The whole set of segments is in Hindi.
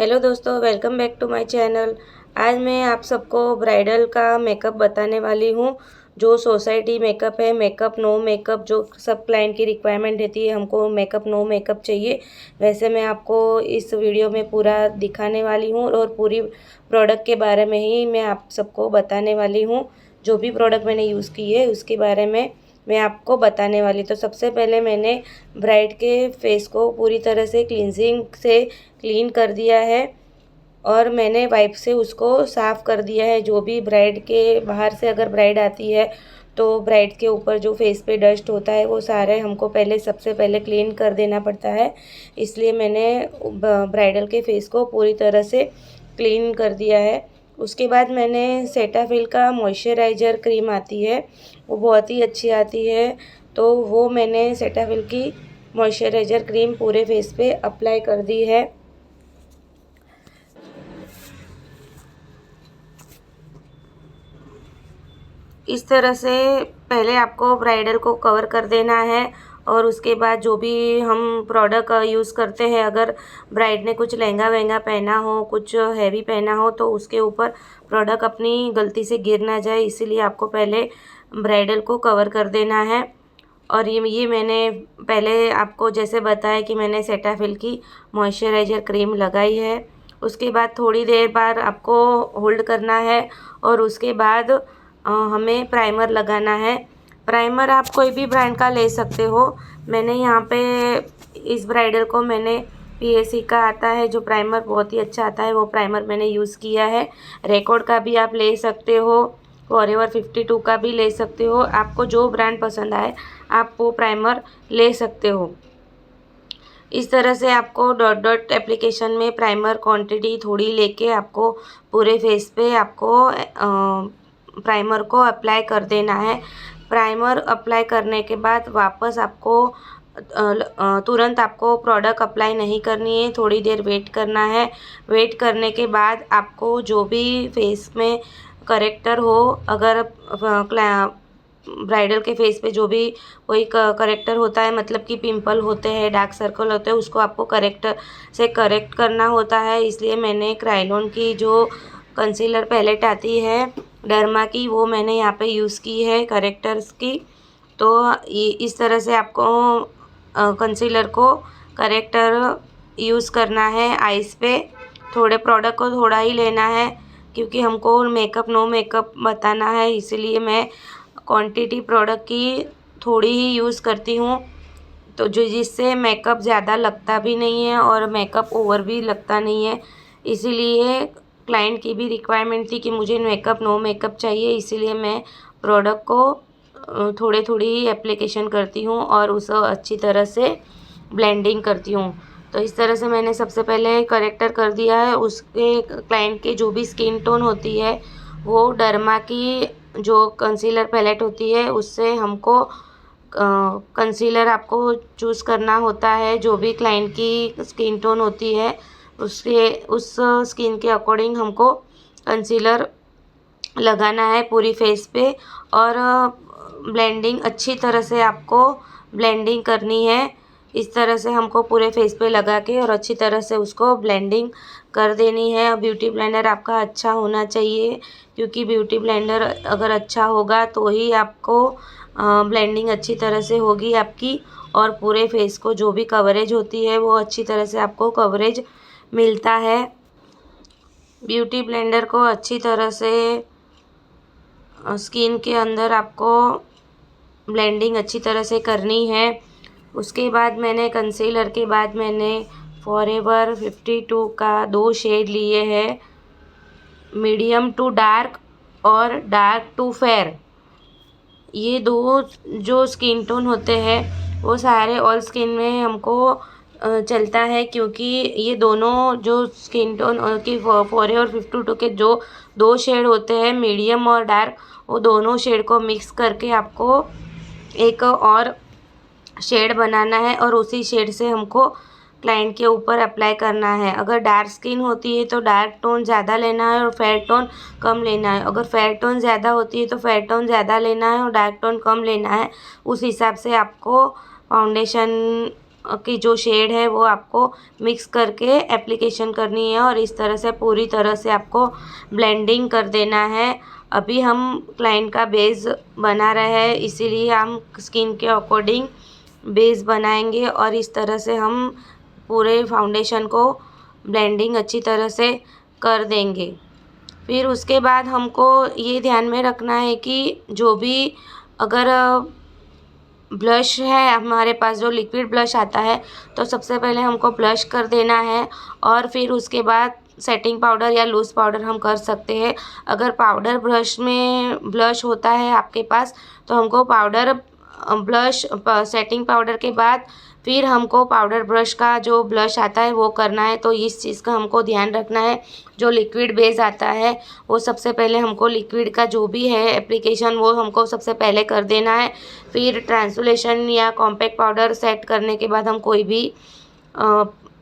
हेलो दोस्तों, welcome back to my channel. आज मैं आप सबको ब्राइडल का मेकअप बताने वाली हूँ। जो सोसाइटी मेकअप है, मेकअप नो मेकअप, जो सब क्लाइंट की रिक्वायरमेंट रहती है, हमको मेकअप नो मेकअप चाहिए, वैसे मैं आपको इस वीडियो में पूरा दिखाने वाली हूँ और पूरी प्रोडक्ट के बारे में ही मैं आप सबको बताने वाली हूँ। जो भी प्रोडक्ट मैंने यूज़ की है उसके बारे में मैं आपको बताने वाली। तो सबसे पहले मैंने ब्राइड के फेस को पूरी तरह से क्लींजिंग से क्लीन कर दिया है और मैंने वाइप से उसको साफ़ कर दिया है। जो भी ब्राइड के बाहर से अगर ब्राइड आती है तो ब्राइड के ऊपर जो फेस पे डस्ट होता है वो सारे हमको सबसे पहले क्लीन कर देना पड़ता है। इसलिए मैंने ब्राइडल के फेस को पूरी तरह से क्लीन कर दिया है। उसके बाद मैंने सेटाफिल का मॉइस्चराइज़र क्रीम आती है, वो बहुत ही अच्छी आती है, तो वो मैंने सेटाफिल की मॉइस्चराइज़र क्रीम पूरे फेस पे अप्लाई कर दी है। इस तरह से पहले आपको ब्राइडल को कवर कर देना है और उसके बाद जो भी हम प्रोडक्ट यूज़ करते हैं, अगर ब्राइड ने कुछ लहंगा वहंगा पहना हो, कुछ हैवी पहना हो, तो उसके ऊपर प्रोडक्ट अपनी गलती से गिर ना जाए, इसीलिए आपको पहले ब्राइडल को कवर कर देना है। और ये मैंने पहले आपको जैसे बताया कि मैंने सेटाफिल की मॉइस्चराइज़र क्रीम लगाई है। उसके बाद थोड़ी देर बाद आपको होल्ड करना है और उसके बाद हमें प्राइमर लगाना है। प्राइमर आप कोई भी ब्रांड का ले सकते हो। मैंने यहाँ पे इस ब्राइडल को मैंने पीएससी का आता है जो प्राइमर, बहुत ही अच्छा आता है, वो प्राइमर मैंने यूज़ किया है। रेकॉर्ड का भी आप ले सकते हो, फॉरएवर 52 का भी ले सकते हो। आपको जो ब्रांड पसंद आए आप वो प्राइमर ले सकते हो। इस तरह से आपको डॉट डॉट एप्लीकेशन में प्राइमर क्वांटिटी थोड़ी लेके आपको पूरे फेस पे आपको प्राइमर को अप्लाई कर देना है। प्राइमर अप्लाई करने के बाद वापस आपको तुरंत आपको प्रोडक्ट अप्लाई नहीं करनी है, थोड़ी देर वेट करना है। वेट करने के बाद आपको जो भी फेस में करेक्टर हो, अगर ब्राइडल के फेस पे जो भी कोई करेक्टर होता है, मतलब कि पिंपल होते हैं, डार्क सर्कल होते हैं, उसको आपको करेक्टर से करेक्ट करना होता है। इसलिए मैंने क्रायोलॉन की जो कंसीलर पैलेट आती है डर्मा की, वो मैंने यहाँ पे यूज़ की है करेक्टर्स की। तो इस तरह से आपको कंसीलर को करेक्टर यूज़ करना है आइज़ पे। थोड़े प्रोडक्ट को थोड़ा ही लेना है क्योंकि हमको मेकअप नो मेकअप बताना है, इसीलिए मैं क्वांटिटी प्रोडक्ट की थोड़ी ही यूज़ करती हूँ, तो जो जिससे मेकअप ज़्यादा लगता भी नहीं है और मेकअप ओवर भी लगता नहीं है। इसीलिए क्लाइंट की भी रिक्वायरमेंट थी कि मुझे मेकअप नो मेकअप चाहिए, इसीलिए मैं प्रोडक्ट को थोड़ी थोड़ी ही एप्लीकेशन करती हूँ और उसे अच्छी तरह से ब्लेंडिंग करती हूँ। तो इस तरह से मैंने सबसे पहले करेक्टर कर दिया है। उसके क्लाइंट की जो भी स्किन टोन होती है वो डर्मा की जो कंसीलर पैलेट होती है उससे हमको कंसीलर आपको चूज़ करना होता है। जो भी क्लाइंट की स्किन टोन होती है उसके उस स्किन के अकॉर्डिंग हमको कंसीलर लगाना है पूरी फेस पे और ब्लेंडिंग अच्छी तरह से आपको ब्लेंडिंग करनी है। इस तरह से हमको पूरे फेस पे लगा के और अच्छी तरह से उसको ब्लेंडिंग कर देनी है। ब्यूटी ब्लेंडर आपका अच्छा होना चाहिए क्योंकि ब्यूटी ब्लेंडर अगर अच्छा होगा तो ही आपको ब्लेंडिंग अच्छी तरह से होगी आपकी, और पूरे फेस को जो भी कवरेज होती है वो अच्छी तरह से आपको कवरेज मिलता है। ब्यूटी ब्लेंडर को अच्छी तरह से स्किन के अंदर आपको ब्लेंडिंग अच्छी तरह से करनी है। उसके बाद मैंने कंसीलर के बाद मैंने फॉरएवर 52 का 2 शेड लिए हैं, मीडियम टू डार्क और डार्क टू फेयर। ये दो जो स्किन टोन होते हैं वो सारे ऑल स्किन में हमको चलता है, क्योंकि ये दोनों जो स्किन टोन की फॉरएवर 52 के जो 2 शेड होते हैं, मीडियम और डार्क, वो दोनों शेड को मिक्स करके आपको एक और शेड बनाना है और उसी शेड से हमको क्लाइंट के ऊपर अप्लाई करना है। अगर डार्क स्किन होती है तो डार्क टोन ज़्यादा लेना है और फेयर टोन कम लेना है। अगर फेयर टोन ज़्यादा होती है तो फेयर टोन ज़्यादा लेना है और डार्क टोन कम लेना है। उस हिसाब से आपको फाउंडेशन की जो शेड है वो आपको मिक्स करके एप्लीकेशन करनी है और इस तरह से पूरी तरह से आपको ब्लेंडिंग कर देना है। अभी हम क्लाइंट का बेस बना रहे हैं, इसीलिए हम स्किन के अकॉर्डिंग बेस बनाएंगे और इस तरह से हम पूरे फाउंडेशन को ब्लेंडिंग अच्छी तरह से कर देंगे। फिर उसके बाद हमको ये ध्यान में रखना है कि जो भी अगर ब्लश है हमारे पास, जो लिक्विड ब्लश आता है, तो सबसे पहले हमको ब्लश कर देना है और फिर उसके बाद सेटिंग पाउडर या लूज़ पाउडर हम कर सकते हैं। अगर पाउडर ब्लश होता है आपके पास, तो हमको पाउडर ब्लश सेटिंग पाउडर के बाद फिर हमको पाउडर ब्रश का जो ब्लश आता है वो करना है। तो इस चीज़ का हमको ध्यान रखना है। जो लिक्विड बेस आता है वो सबसे पहले हमको लिक्विड का जो भी है एप्लीकेशन वो हमको सबसे पहले कर देना है। फिर ट्रांसलेशन या कॉम्पैक्ट पाउडर सेट करने के बाद हम कोई भी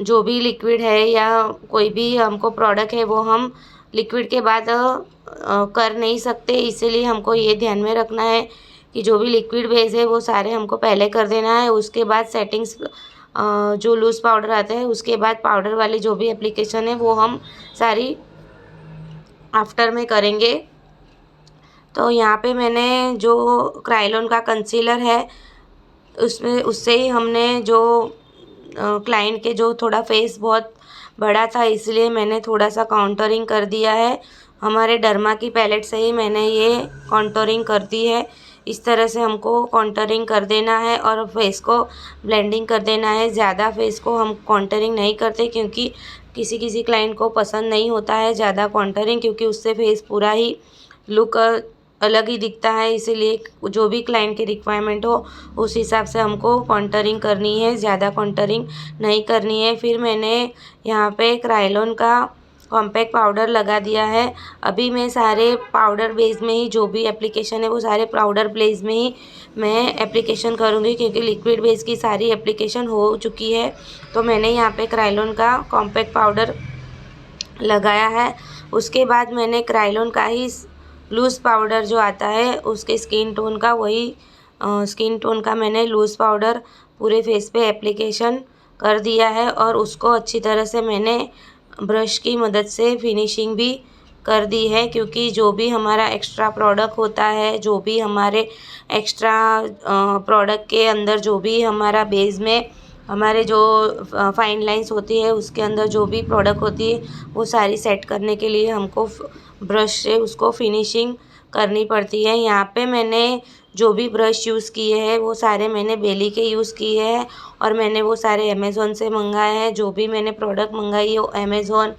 जो भी लिक्विड है या कोई भी हमको प्रोडक्ट है वो हम लिक्विड के बाद कर नहीं सकते। इसीलिए हमको ये ध्यान में रखना है कि जो भी लिक्विड बेस है वो सारे हमको पहले कर देना है। उसके बाद सेटिंग्स जो लूज़ पाउडर आता है उसके बाद पाउडर वाली जो भी एप्लीकेशन है वो हम सारी आफ्टर में करेंगे। तो यहाँ पे मैंने जो क्रायोलन का कंसीलर है उससे ही हमने जो क्लाइंट के जो थोड़ा फेस बहुत बड़ा था इसलिए मैंने थोड़ा सा कॉन्टोरिंग कर दिया है। हमारे डर्मा की पैलेट से ही मैंने ये कॉन्टोरिंग कर दी है। इस तरह से हमको कॉन्टोरिंग कर देना है और फेस को ब्लेंडिंग कर देना है। ज़्यादा फेस को हम कॉन्टोरिंग नहीं करते क्योंकि किसी किसी क्लाइंट को पसंद नहीं होता है ज़्यादा कॉन्टोरिंग, क्योंकि उससे फेस पूरा ही लुक अलग ही दिखता है। इसीलिए जो भी क्लाइंट की रिक्वायरमेंट हो उस हिसाब से हमको कॉन्टोरिंग करनी है, ज़्यादा कॉन्टोरिंग नहीं करनी है। फिर मैंने यहाँ पे क्रायोलन का कॉम्पैक्ट पाउडर लगा दिया है। अभी मैं सारे पाउडर बेस में ही जो भी एप्लीकेशन है वो सारे पाउडर बेस में ही मैं एप्लीकेशन करूँगी क्योंकि लिक्विड बेस की सारी एप्लीकेशन हो चुकी है। तो मैंने यहाँ पे क्रायोलन का कॉम्पैक्ट पाउडर लगाया है। उसके बाद मैंने क्रायोलन का ही लूज़ पाउडर जो आता है उसके स्किन टोन का मैंने लूज़ पाउडर पूरे फेस पे एप्लीकेशन कर दिया है और उसको अच्छी तरह से मैंने ब्रश की मदद से फिनिशिंग भी कर दी है। क्योंकि जो भी हमारा एक्स्ट्रा प्रोडक्ट होता है, जो भी हमारे एक्स्ट्रा प्रोडक्ट के अंदर जो भी हमारा बेस में हमारे जो फाइन लाइंस होती है उसके अंदर जो भी प्रोडक्ट होती है वो सारी सेट करने के लिए हमको ब्रश से उसको फिनिशिंग करनी पड़ती है। यहाँ पे मैंने जो भी ब्रश यूज़ किए हैं वो सारे मैंने बेली के यूज़ किए हैं और मैंने वो सारे अमेज़ोन से मंगाए हैं। जो भी मैंने प्रोडक्ट मंगाई है वो अमेज़ोन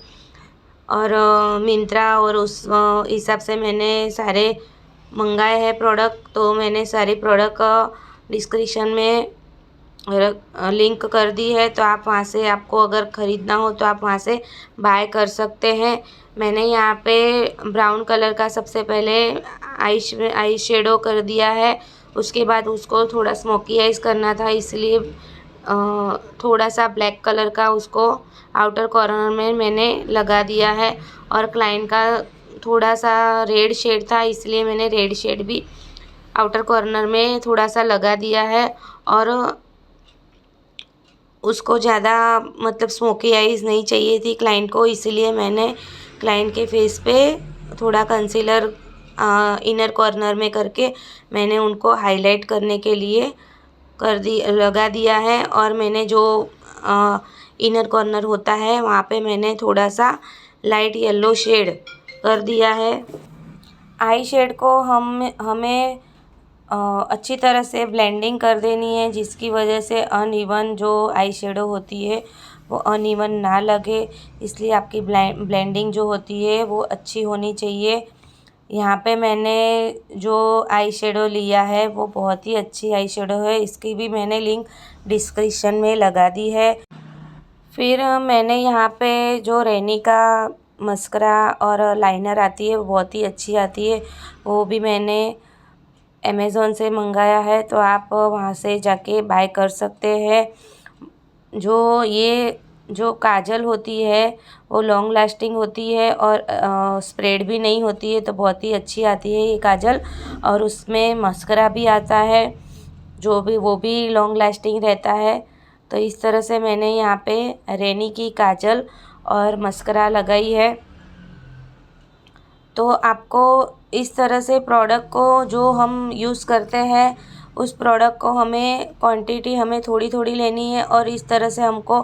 और मिंत्रा और उस हिसाब से मैंने सारे मंगाए हैं प्रोडक्ट। तो मैंने सारे प्रोडक्ट डिस्क्रिप्शन में लिंक कर दी है, तो आप वहाँ से, आपको अगर ख़रीदना हो तो आप वहाँ से बाय कर सकते हैं। मैंने यहाँ पे ब्राउन कलर का सबसे पहले आई शेडो कर दिया है। उसके बाद उसको थोड़ा स्मोकी आइज़ करना था, इसलिए थोड़ा सा ब्लैक कलर का उसको आउटर कॉर्नर में मैंने लगा दिया है। और क्लाइंट का थोड़ा सा रेड शेड था इसलिए मैंने रेड शेड भी आउटर कॉर्नर में थोड़ा सा लगा दिया है। और उसको ज़्यादा मतलब स्मोकी आइज़ नहीं चाहिए थी क्लाइंट को, इसीलिए मैंने क्लाइंट के फेस पे थोड़ा कंसीलर इनर कॉर्नर में करके मैंने उनको हाईलाइट करने के लिए लगा दिया है। और मैंने जो इनर कॉर्नर होता है वहाँ पे मैंने थोड़ा सा लाइट येलो शेड कर दिया है। आई शेड को हमें अच्छी तरह से ब्लेंडिंग कर देनी है, जिसकी वजह से अनइवन जो आई शेडो होती है वो अनइवन ना लगे, इसलिए आपकी ब्लेंडिंग जो होती है वो अच्छी होनी चाहिए। यहाँ पे मैंने जो आई शेडो लिया है वो बहुत ही अच्छी आई शेडो है, इसकी भी मैंने लिंक डिस्क्रिप्शन में लगा दी है। फिर मैंने यहाँ पे जो रेनी का मस्करा और लाइनर आती है वो बहुत ही अच्छी आती है, वो भी मैंने अमेज़ोन से मंगाया है, तो आप वहाँ से जाके बाय कर सकते हैं। जो काजल होती है वो लॉन्ग लास्टिंग होती है और स्प्रेड भी नहीं होती है, तो बहुत ही अच्छी आती है ये काजल। और उसमें मस्करा भी आता है वो भी लॉन्ग लास्टिंग रहता है। तो इस तरह से मैंने यहाँ पे रैनी की काजल और मस्करा लगाई है। तो आपको इस तरह से प्रोडक्ट को जो हम यूज़ करते हैं उस प्रोडक्ट को हमें क्वांटिटी हमें थोड़ी थोड़ी लेनी है और इस तरह से हमको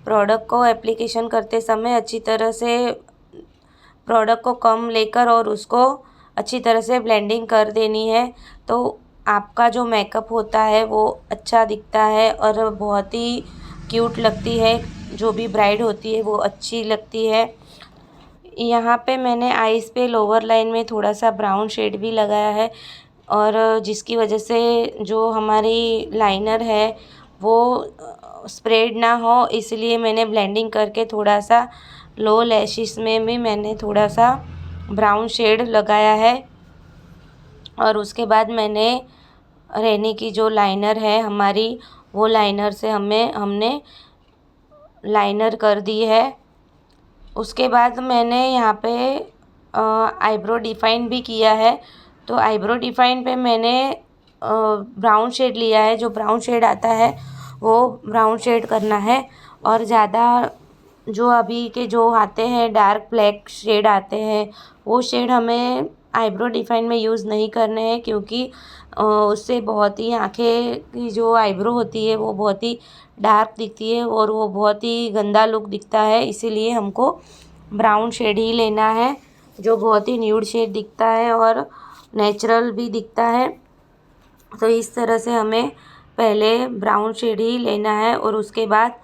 प्रोडक्ट को एप्लीकेशन करते समय अच्छी तरह से प्रोडक्ट को कम लेकर और उसको अच्छी तरह से ब्लेंडिंग कर देनी है। तो आपका जो मेकअप होता है वो अच्छा दिखता है और बहुत ही क्यूट लगती है। जो भी ब्राइड होती है वो अच्छी लगती है। यहाँ पे मैंने आईज़ पे लोअर लाइन में थोड़ा सा ब्राउन शेड भी लगाया है और जिसकी वजह से जो हमारी लाइनर है वो स्प्रेड ना हो, इसलिए मैंने ब्लेंडिंग करके थोड़ा सा लो लैशेस में भी मैंने थोड़ा सा ब्राउन शेड लगाया है। और उसके बाद मैंने रैनी की जो लाइनर है हमारी, वो लाइनर से हमने लाइनर कर दी है। उसके बाद मैंने यहाँ पे आईब्रो डिफ़ाइन भी किया है। तो आईब्रो डिफ़ाइन पे मैंने ब्राउन शेड लिया है। जो ब्राउन शेड आता है वो ब्राउन शेड करना है और ज़्यादा जो अभी के जो आते हैं डार्क ब्लैक शेड आते हैं वो शेड हमें आईब्रो डिफ़ाइन में यूज़ नहीं करने हैं, क्योंकि उससे बहुत ही आँखें की जो आईब्रो होती है वो बहुत ही डार्क दिखती है और वो बहुत ही गंदा लुक दिखता है। इसीलिए हमको ब्राउन शेड ही लेना है जो बहुत ही न्यूड शेड दिखता है और नेचुरल भी दिखता है। तो इस तरह से हमें पहले ब्राउन शेड ही लेना है और उसके बाद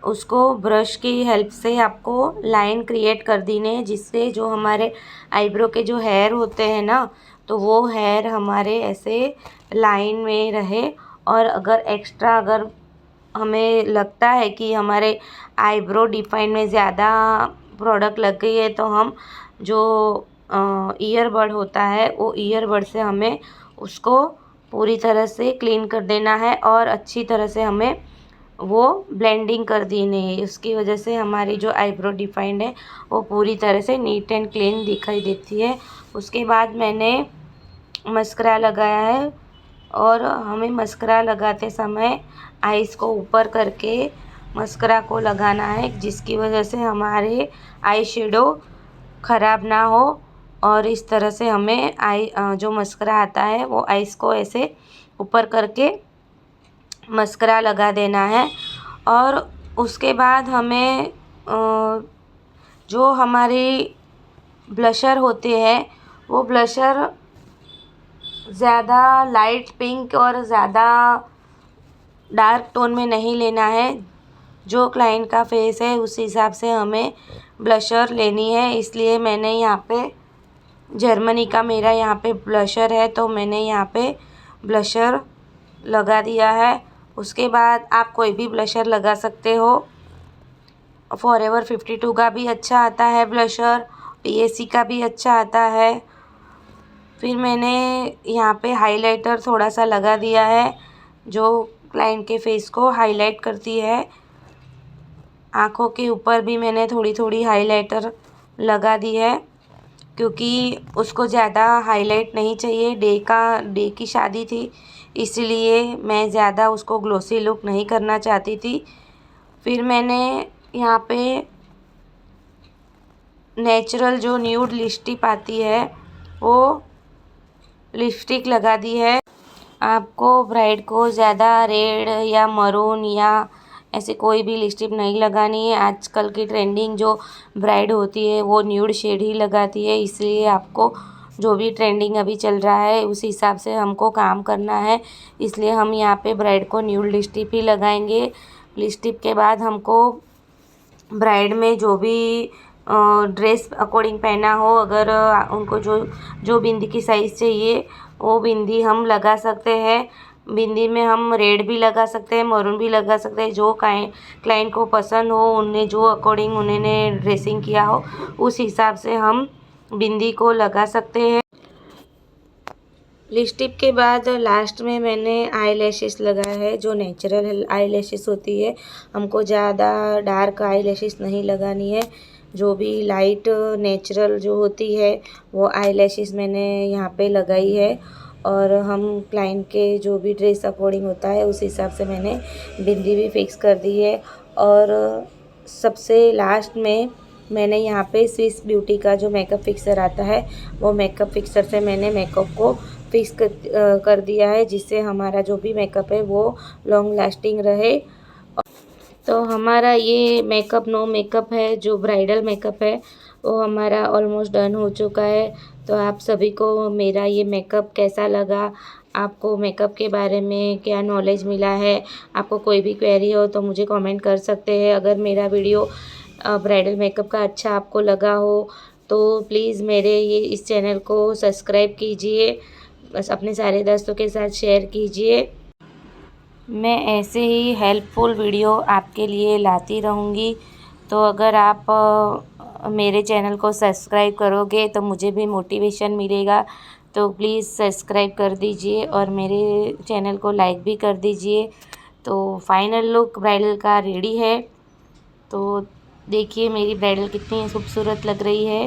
उसको ब्रश की हेल्प से आपको लाइन क्रिएट कर देनी है, जिससे जो हमारे आईब्रो के जो हेयर होते हैं ना, तो वो हेयर हमारे ऐसे लाइन में रहे। और अगर हमें लगता है कि हमारे आईब्रो डिफ़ाइन में ज़्यादा प्रोडक्ट लग गई है तो हम जो ईयरबड होता है वो ईयरबड से हमें उसको पूरी तरह से क्लीन कर देना है और अच्छी तरह से हमें वो ब्लेंडिंग कर देनी है। उसकी वजह से हमारी जो आईब्रो डिफ़ाइंड है वो पूरी तरह से नीट एंड क्लीन दिखाई देती है। उसके बाद मैंने मस्करा लगाया है और हमें मस्करा लगाते समय आईज़ को ऊपर करके मस्करा को लगाना है, जिसकी वजह से हमारे आई शेडो ख़राब ना हो। और इस तरह से हमें जो मस्करा आता है वो आईज़ को ऐसे ऊपर करके मस्करा लगा देना है। और उसके बाद हमें जो हमारी ब्लशर होते हैं वो ब्लशर ज़्यादा लाइट पिंक और ज़्यादा डार्क टोन में नहीं लेना है। जो क्लाइंट का फेस है उस हिसाब से हमें ब्लशर लेनी है। इसलिए मैंने यहाँ पे जर्मनी का मेरा यहाँ पे ब्लशर है, तो मैंने यहाँ पे ब्लशर लगा दिया है। उसके बाद आप कोई भी ब्लशर लगा सकते हो। फॉरएवर 52 का भी अच्छा आता है ब्लशर, पीएससी का भी अच्छा आता है। फिर मैंने यहाँ पे हाइलाइटर थोड़ा सा लगा दिया है जो क्लाइंट के फेस को हाईलाइट करती है। आँखों के ऊपर भी मैंने थोड़ी थोड़ी हाइलाइटर लगा दी है, क्योंकि उसको ज़्यादा हाईलाइट नहीं चाहिए। डे की शादी थी, इसलिए मैं ज़्यादा उसको ग्लोसी लुक नहीं करना चाहती थी। फिर मैंने यहाँ पे नेचुरल जो न्यूड लिपस्टिक आती है वो लिपस्टिक लगा दी है। आपको ब्राइड को ज़्यादा रेड या मरून या ऐसे कोई भी लिपस्टिक नहीं लगानी है। आजकल की ट्रेंडिंग जो ब्राइड होती है वो न्यूड शेड ही लगाती है, इसलिए आपको जो भी ट्रेंडिंग अभी चल रहा है उस हिसाब से हमको काम करना है। इसलिए हम यहाँ पे ब्राइड को न्यूड लिपस्टिक ही लगाएंगे। लिपस्टिक के बाद हमको ब्राइड में जो भी ड्रेस अकॉर्डिंग पहना हो, अगर उनको जो बिंदी की साइज़ चाहिए वो बिंदी हम लगा सकते हैं। बिंदी में हम रेड भी लगा सकते हैं, मरून भी लगा सकते हैं। जो क्लाइंट को पसंद हो, उन्हें जो अकॉर्डिंग उन्होंने ड्रेसिंग किया हो उस हिसाब से हम बिंदी को लगा सकते हैं। लिपस्टिक के बाद लास्ट में मैंने आई लैशेस लगाया है, जो नेचुरल आई लैशेस होती है। हमको ज़्यादा डार्क आई लैशेस नहीं लगानी है। जो भी लाइट नेचुरल जो होती है वो आई लैशेस मैंने यहाँ पे लगाई है। और हम क्लाइंट के जो भी ड्रेस अकॉर्डिंग होता है उस हिसाब से मैंने बिंदी भी फिक्स कर दी है। और सबसे लास्ट में मैंने यहाँ पे स्विस ब्यूटी का जो मेकअप फिक्सर आता है वो मेकअप फिक्सर से मैंने मेकअप को फिक्स कर दिया है, जिससे हमारा जो भी मेकअप है वो लॉन्ग लास्टिंग रहे। तो हमारा ये मेकअप नो मेकअप है, जो ब्राइडल मेकअप है वो हमारा ऑलमोस्ट डन हो चुका है। तो आप सभी को मेरा ये मेकअप कैसा लगा, आपको मेकअप के बारे में क्या नॉलेज मिला है, आपको कोई भी क्वेरी हो तो मुझे कमेंट कर सकते हैं। अगर मेरा वीडियो ब्राइडल मेकअप का अच्छा आपको लगा हो तो प्लीज़ मेरे ये इस चैनल को सब्सक्राइब कीजिए, बस अपने सारे दोस्तों के साथ शेयर कीजिए। मैं ऐसे ही हेल्पफुल वीडियो आपके लिए लाती रहूँगी। तो अगर आप मेरे चैनल को सब्सक्राइब करोगे तो मुझे भी मोटिवेशन मिलेगा। तो प्लीज़ सब्सक्राइब कर दीजिए और मेरे चैनल को लाइक भी कर दीजिए। तो फाइनल लुक ब्राइडल का रेडी है। तो देखिए मेरी ब्राइडल कितनी खूबसूरत लग रही है।